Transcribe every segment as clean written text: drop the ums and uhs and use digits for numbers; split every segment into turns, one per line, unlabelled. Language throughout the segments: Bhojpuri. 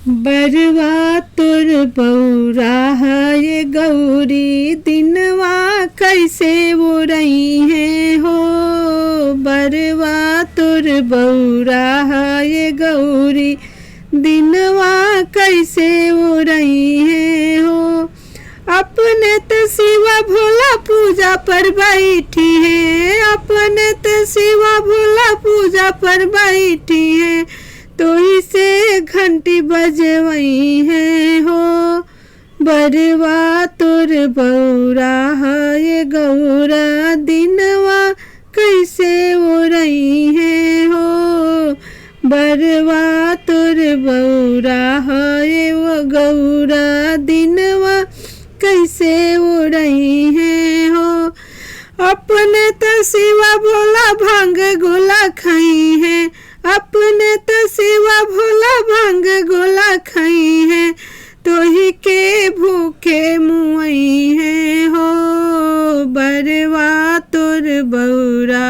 बरवा तोर बौरा है गौरी दिनवा कैसे वो रही है हो। बरवा तोर बौरा है गौरी दिनवा कैसे वो रही है हो। अपने तो शिवा भोला पूजा पर बैठी है, अपने तो शिवा भोला पूजा पर बैठी है, तो इसे घंटी बजवई है हो। बरवा तोर बौरा है गौरा दिनवा कैसे वो रही है हो। बरवा तोर बौरा है वो गौरा दिनवा कैसे वो रही है हो। अपने तो शिवा भोला भांग गोला खाई है, अपने तो शिवा भोला भांग गोला खाई है, तो ही के भूखे मुई है हो। बरवा तोर बौरा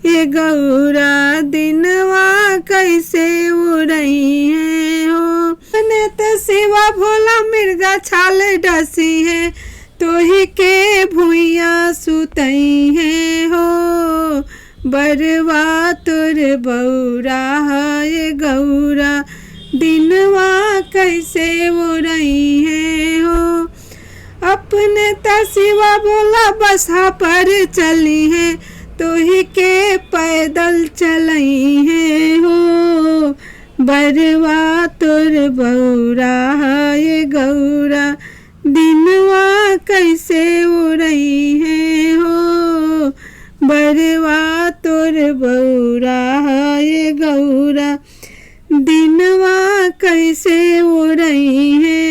ये गौरा दिनवा कैसे वो रही है हो। अपने तो शिवा भोला मिर्गा छाल डसी है, तो ही के भुइया सुतई है हो। बरवा तोर बौरा ये गौरा दिनवा कैसे वो रही है हो। अपने तो शिवा भोला बसा पर चली है, तो ही के पैदल चलई है हो। बरवा तोर बौरा ये गौरा दिनवा कैसे वो रही है हो। बरवा तोर बौरा ये गौरा दिनवा कैसे वो रही है।